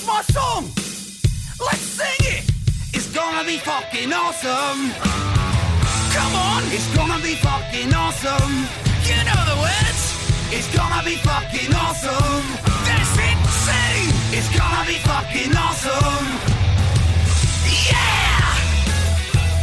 my song. Let's sing it. It's gonna be fucking awesome. Come on, it's gonna be fucking awesome. You know the words. It's gonna be fucking awesome. That's insane. It's gonna be fucking awesome. Yeah!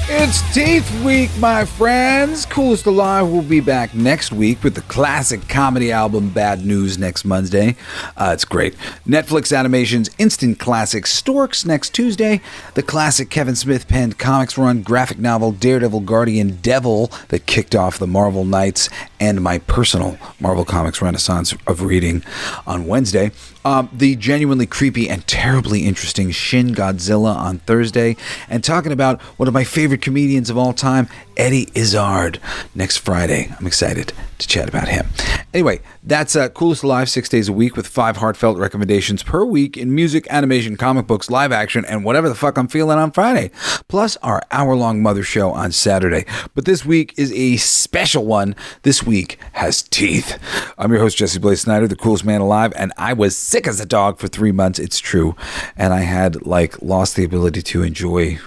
It's Teeth Week, my friends. Coolest Alive will be back next week with the classic comedy album Bad News next Monday. It's great. Netflix Animation's instant classic Storks next Tuesday. The classic Kevin Smith penned comics run graphic novel Daredevil Guardian Devil that kicked off the Marvel Nights and my personal Marvel Comics renaissance of reading on Wednesday. The genuinely creepy and terribly interesting Shin Godzilla on Thursday. And talking about one of my favorite comedians of all time, Eddie Izzard, next Friday. I'm excited to chat about him. Anyway, that's Coolest Alive 6 days a week with 5 heartfelt recommendations per week in music, animation, comic books, live action, and whatever the fuck I'm feeling on Friday. Plus our hour-long Mother Show on Saturday. But this week is a special one. This week has teeth. I'm your host, Jesse Blaze Snider, the coolest man alive, and I was sick as a dog for 3 months. It's true. And I had, lost the ability to enjoy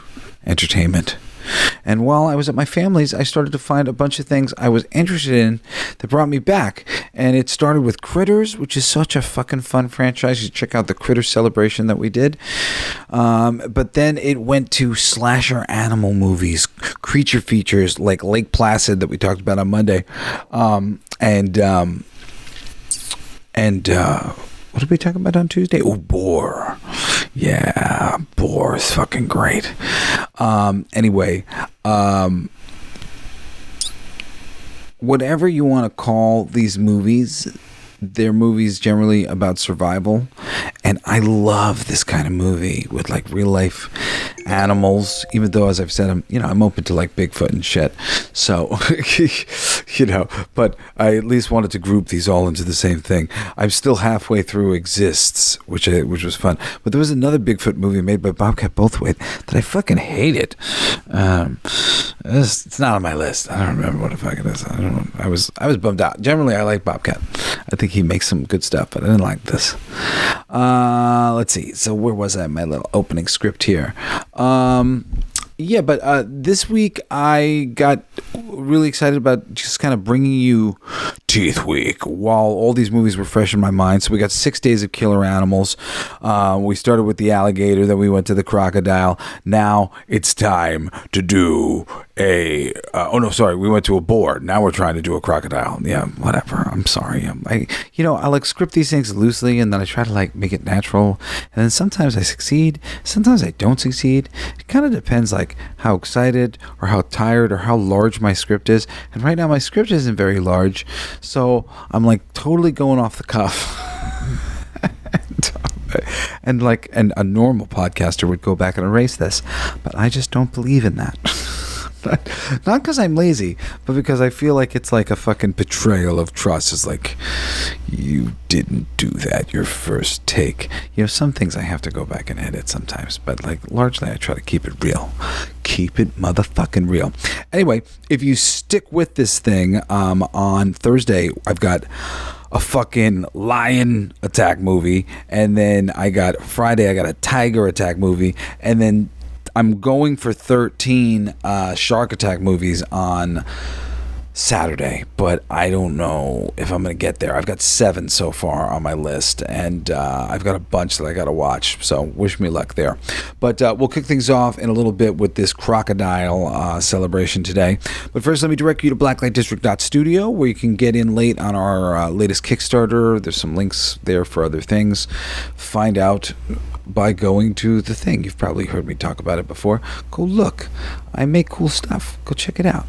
entertainment. And while I was at my family's, I started to find a bunch of things I was interested in that brought me back. And it started with Critters, which is such a fucking fun franchise. You check out the Critter celebration that we did. But then it went to slasher animal movies, creature features like Lake Placid that we talked about on Monday. What did we talk about on Tuesday? Oh, Boar. Yeah, Boar is fucking great. Anyway, whatever you want to call these movies, they're movies generally about survival. And I love this kind of movie with real life animals, even though, as I've said, I'm open to Bigfoot and shit. So, but I at least wanted to group these all into the same thing. I'm still halfway through Exists, which was fun. But there was another Bigfoot movie made by Bobcat Goldthwait that I fucking hated. It's not on my list. I don't remember what the fuck it is. I don't know. I was bummed out. Generally, I like Bobcat. I think he makes some good stuff, but I didn't like this. Let's see. So where was I? My little opening script here. This week I got really excited about just kind of bringing you Teeth Week while all these movies were fresh in my mind. So we got 6 days of killer animals. We started with the alligator, then we went to the crocodile. Now it's time to do we went to a boar. Now we're trying to do a crocodile. Yeah, whatever. I'm sorry. I script these things loosely and then I try to make it natural. And then sometimes I succeed. Sometimes I don't succeed. It kind of depends how excited or how tired or how large my script is. And right now my script isn't very large. So I'm totally going off the cuff. And a normal podcaster would go back and erase this. But I just don't believe in that. Not because I'm lazy, but because I feel like it's a fucking betrayal of trust. It's you didn't do that your first take. Some things I have to go back and edit sometimes, but largely I try to keep it real. Keep it motherfucking real. Anyway, if you stick with this thing, on Thursday, I've got a fucking lion attack movie, and then Friday I got a tiger attack movie, and then I'm going for 13 shark attack movies on Saturday, but I don't know if I'm going to get there. I've got 7 so far on my list, and I've got a bunch that I got to watch, so wish me luck there. But we'll kick things off in a little bit with this crocodile celebration today. But first, let me direct you to blacklightdistrict.studio, where you can get in late on our latest Kickstarter. There's some links there for other things. Find out by going to the thing. You've probably heard me talk about it before. Go look. I make cool stuff. Go check it out.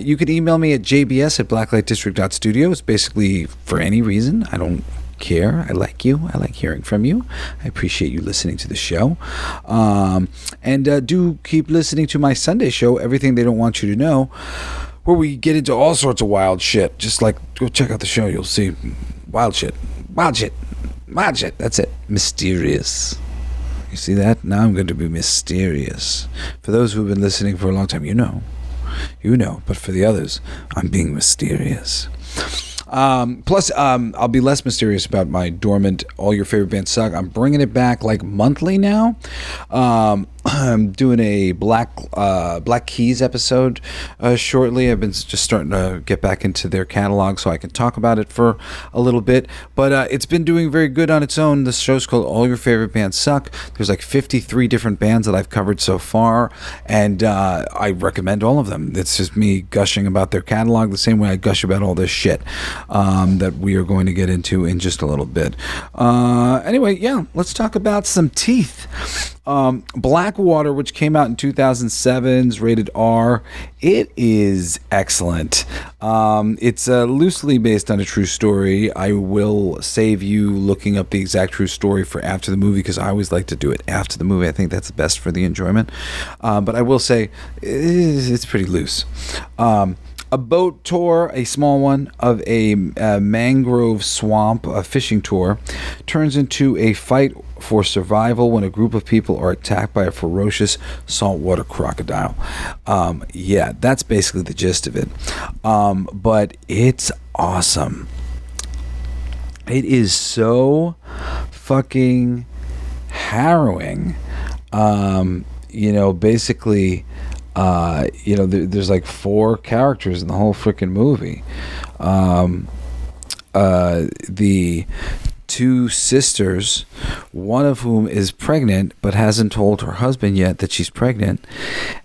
You can email me at jbs@blacklightdistrict.studio. It's basically for any reason. I don't care. I like you. I like hearing from you. I appreciate you listening to the show. And do keep listening to my Sunday show, Everything They Don't Want You to Know, where we get into all sorts of wild shit. Just go check out the show. You'll see wild shit. Wild shit. Wild shit. That's it. Mysterious. You see that? Now I'm going to be mysterious. For those who've been listening for a long time, you know. But for the others, I'm being mysterious. Plus, I'll be less mysterious about my dormant All Your Favorite Bands Suck. I'm bringing it back like monthly now. I'm doing a Black Keys episode shortly. I've been just starting to get back into their catalog so I can talk about it for a little bit. But it's been doing very good on its own. This show's called All Your Favorite Bands Suck. There's like 53 different bands that I've covered so far, and I recommend all of them. It's just me gushing about their catalog the same way I gush about all this shit that we are going to get into in just a little bit. Anyway, yeah, let's talk about some teeth. Blackwater, which came out in 2007's rated R. It is excellent. It's loosely based on a true story. I will save you looking up the exact true story for after the movie, because I always like to do it after the movie. I think that's best for the enjoyment. But I will say it's pretty loose. A boat tour, a small one, of a mangrove swamp, a fishing tour, turns into a fight for survival when a group of people are attacked by a ferocious saltwater crocodile. Yeah, that's basically the gist of it. But it's awesome. It is so fucking harrowing. Basically... there's like 4 characters in the whole freaking movie. The 2 sisters, one of whom is pregnant but hasn't told her husband yet that she's pregnant,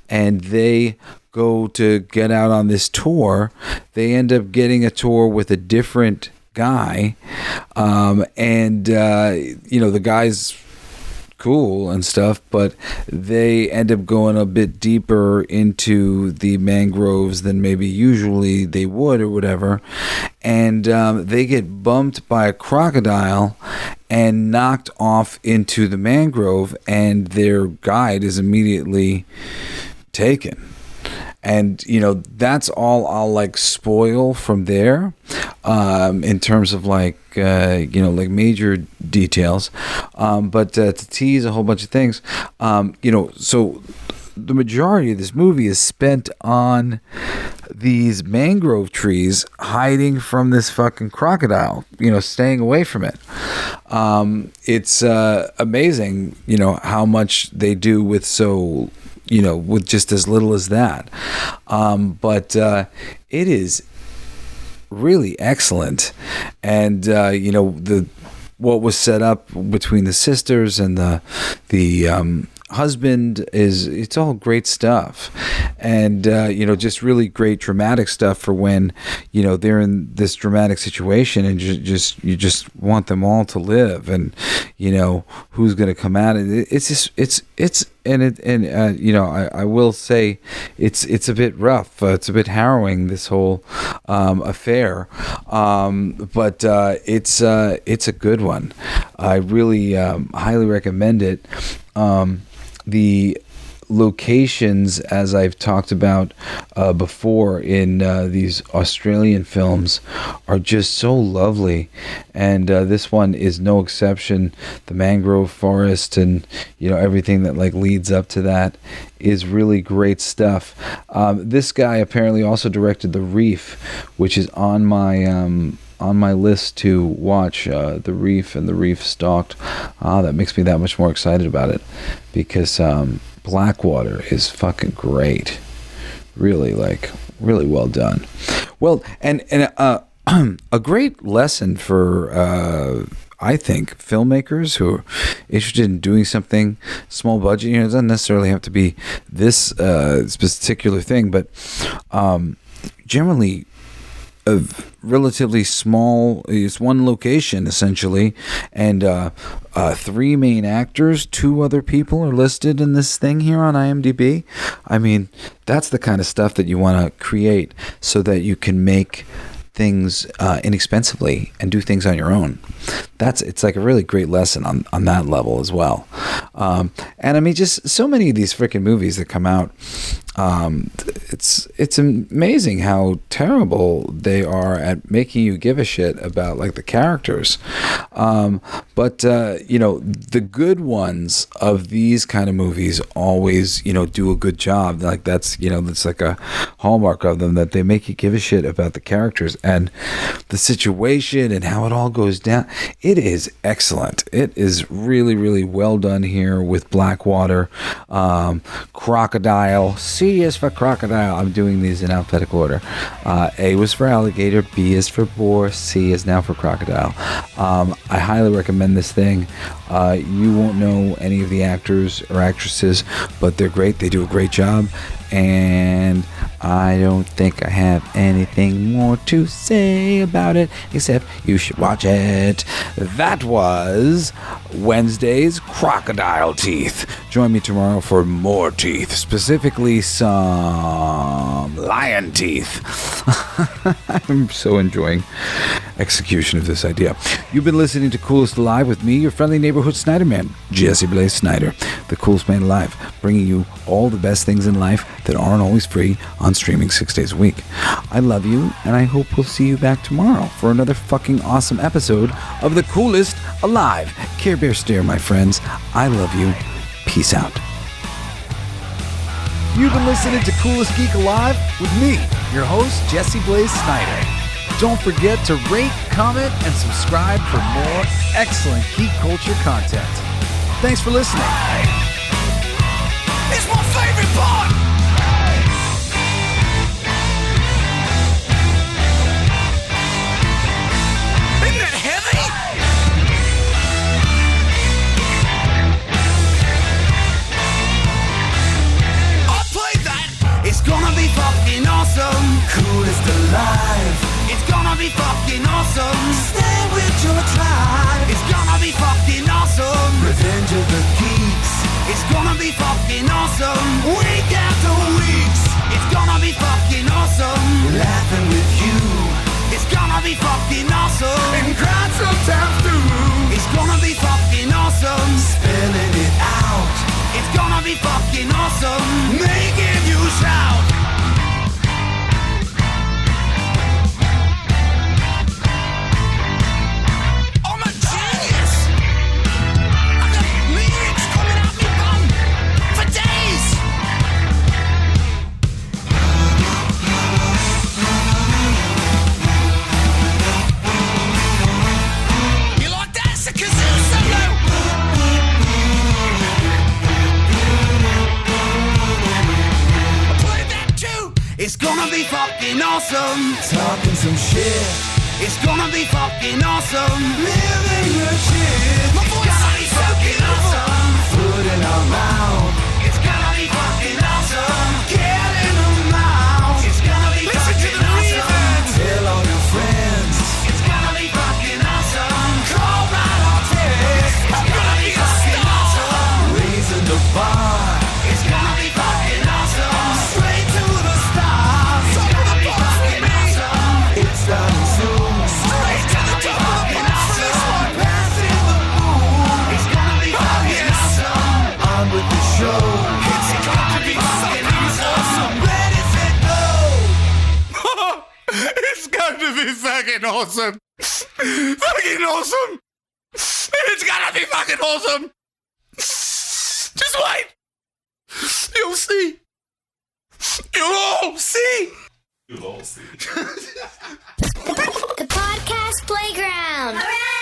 and they go to get out on this tour. They end up getting a tour with a different guy, the guy's cool and stuff, but they end up going a bit deeper into the mangroves than maybe usually they would or whatever, and they get bumped by a crocodile and knocked off into the mangrove, and their guide is immediately taken. And, that's all I'll like spoil from there, in terms of like major details. But to tease a whole bunch of things, so the majority of this movie is spent on these mangrove trees hiding from this fucking crocodile, staying away from it. It's amazing, how much they do with with just as little as that. But it is really excellent. And, what was set up between the sisters and the husband it's all great stuff. And, just really great dramatic stuff for when, they're in this dramatic situation and you just want them all to live, and, who's going to come out. I will say it's a bit rough. It's a bit harrowing, this whole affair. But it's a good one. I really highly recommend it. The locations, as I've talked about before in these Australian films, are just so lovely, and this one is no exception. The mangrove forest and everything that like leads up to that is really great stuff. This guy apparently also directed The Reef, which is on my list to watch. The Reef and The Reef Stalked. That makes me that much more excited about it, because Blackwater is fucking great. Really well done. Well, and a great lesson for I think filmmakers who are interested in doing something small budget. It doesn't necessarily have to be this particular thing, but generally a relatively small, it's one location essentially, and 3 main actors, 2 other people are listed in this thing here on IMDb. I mean, that's the kind of stuff that you want to create so that you can make things inexpensively and do things on your own. it's like a really great lesson on that level as well. And I mean, just so many of these freaking movies that come out, it's amazing how terrible they are at making you give a shit about like the characters. But the good ones of these kind of movies always, do a good job. Like that's like a hallmark of them, that they make you give a shit about the characters and the situation and how it all goes down. It is excellent. It is really, really well done here with Blackwater. Crocodile. C is for crocodile. I'm doing these in alphabetical order. A was for alligator. B is for boar. C is now for crocodile. I highly recommend this thing. You won't know any of the actors or actresses, but they're great. They do a great job. And I don't think I have anything more to say about it, except you should watch it. That was Wednesday's Crocodile Teeth. Join me tomorrow for more teeth, specifically some lion teeth. I'm so enjoying execution of this idea. You've been listening to Coolest Alive with me, your friendly neighborhood Snider Man, Jesse Blaze Snider, the coolest man alive, bringing you all the best things in life that aren't always free on streaming 6 days a week. I love you, and I hope we'll see you back tomorrow for another fucking awesome episode of the Coolest Alive. Care Bear Stare, my friends. I love you. Peace out. You've been listening to Coolest Geek Alive with me, your host, Jesse Blaze Snider. Don't forget to rate, comment, and subscribe for more excellent geek culture content. Thanks for listening. It's my favorite part! Isn't it heavy? I played that! It's gonna be fucking awesome! Coolest alive! It's gonna be fucking awesome! Stay with your tribe! It's gonna be fucking awesome! Revenge of the Geeks! It's gonna be fucking awesome! Week after weeks! It's gonna be fucking awesome! Laughing with you! It's gonna be fucking awesome! And crying sometimes too! It's gonna be fucking awesome! Spelling it out! It's gonna be fucking awesome! Making you shout! I'm a genius! I got lyrics coming out me bum for days! You like that? It's a kazoo solo! I played that too! It's gonna be fucking awesome! Talking some shit! It's gonna be fucking awesome! Living your shit! My voice is fucking awesome! Food in our mouth! It's gonna be fucking awesome! Get in the mouth! It's gonna be fucking awesome! Tell all your friends! It's gonna be fucking awesome! Call right or text! It's gonna be fucking awesome! Raising the bar! It's gonna be fucking awesome! Straight to the stars! It's gonna be fucking awesome! It's starting soon! Straight to the top! Passing the moon! It's gonna be fucking awesome! On with the show! It's gonna be fucking awesome! Ready, set, go! It's gonna be fucking awesome! Fucking awesome! It's gonna be fucking awesome! Just wait! You'll see! You'll all see! The podcast playground. All right.